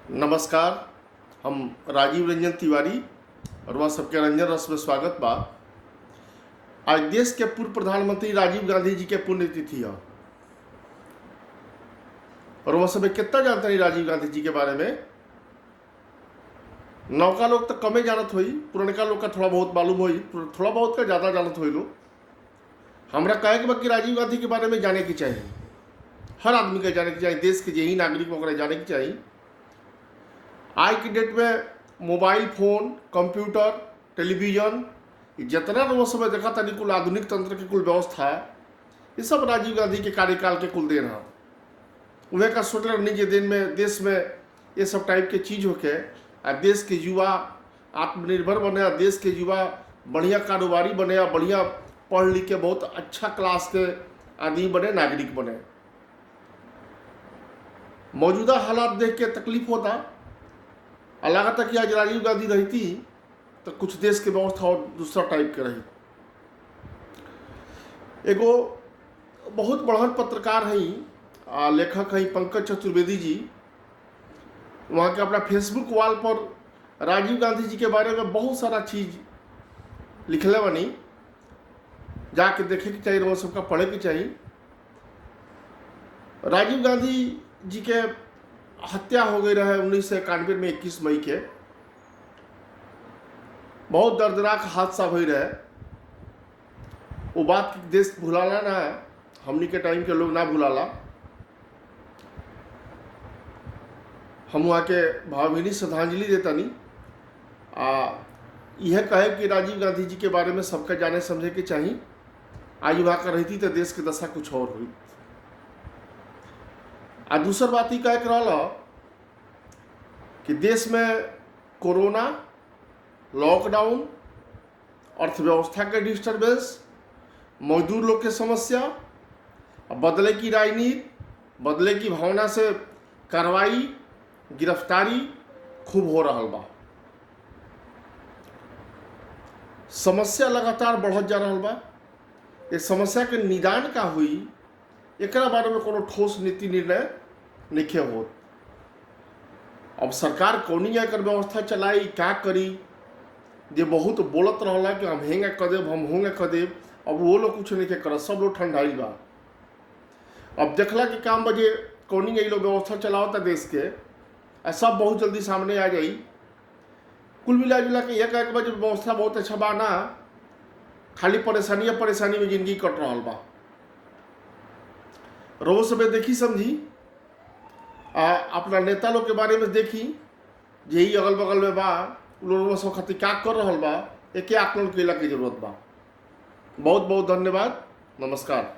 नमस्कार। हम राजीव रंजन तिवारी और वह सबके रंजन रस में स्वागत बा। आज देश के पूर्व प्रधानमंत्री राजीव गांधी जी के पुण्यतिथि है और वह सब कितना जानता नहीं राजीव गांधी जी के बारे में। नौका लोग तो कमे जानत हुई, पुरनका लोग का थोड़ा बहुत मालूम हुई, थोड़ा बहुत का ज़्यादा जानत हुई लोग। हमरा कहे के बाकी राजीव गांधी के बारे में जाने की चाहिए, हर आदमी के जाने की चाहिए, देश के यही नागरिक वगैरह जाने की चाहिए। आज की डेट में मोबाइल फोन, कंप्यूटर, टेलीविजन, जितना वो समय देखा था कुल आधुनिक तंत्र की कुल व्यवस्था है, ये सब राजीव गांधी के कार्यकाल के कुल देन है। उन्हें का सोचल नहीं दिन में देश में ये सब टाइप के चीज़ होके देश के युवा आत्मनिर्भर बने, देश के युवा बढ़िया कारोबारी बने, बढ़िया पढ़ लिख के बहुत अच्छा क्लास के आदमी बने, नागरिक बने। मौजूदा हालात देख के तकलीफ होता, लगता कि आज राजीव गांधी रहती तो कुछ देश की व्यवस्था और दूसरा टाइप के रही। एगो बहुत बड़हन पत्रकार हैं, लेखक हैं पंकज चतुर्वेदी जी। वहाँ के अपना फेसबुक वॉल पर राजीव गांधी जी के बारे में बहुत सारा चीज़ लिखले बनी, जाके देखे के चाहिए, वो सबका पढ़े के चाहिए। राजीव गांधी जी के हत्या हो गई रहे 1991 में 21 मई के। बहुत दर्दनाक हादसा हुई रहे। वो बात देश भुलाला ना, हमनी के टाइम के लोग ना भुलाला। हम वहाँ के भावभीनी श्रद्धांजलि देता नहीं। यह कहे कि राजीव गांधी जी के बारे में सबका जाने समझे के चाहिए। आज वहाँ का रहती तो देश की दशा कुछ और हुई। दूसर बात ही कह रहा कि देश में कोरोना, लॉकडाउन, अर्थव्यवस्था के डिस्टर्बेंस, मजदूर लोग के समस्या, बदले की राजनीति, बदले की भावना से कार्रवाई, गिरफ्तारी खूब हो रहा बा। समस्या लगातार बढ़त जा रहा बा। ये समस्या के निदान का हुई, एक बारे में कोनो ठोस नीति निर्णय नहीं हो। अब सरकार कौनी एकर व्यवस्था चलाई, क्या करी, जे बहुत बोलत रहला कि हम हेंगे कर देब, हम होंगे कर देब। अब वो लोग कुछ नहीं कर, सब लोग ठंडाई बा। अब देखला कि काम बजे कौनी लोग व्यवस्था चलावता देश के, सब बहुत जल्दी सामने आ जाई। कुल मिला जुला के एक बजे व्यवस्था बहुत अच्छा बा ना, खाली परेशानी में जिंदगी कट रहा बा। रोज सब देखी समझी, अपना नेता लोग के बारे में देखी, यही अगल बगल में बा, लोग सब खातिर क्या कर रहा बा, एक आकलन कैला की जरूरत बा। बहुत बहुत धन्यवाद। नमस्कार।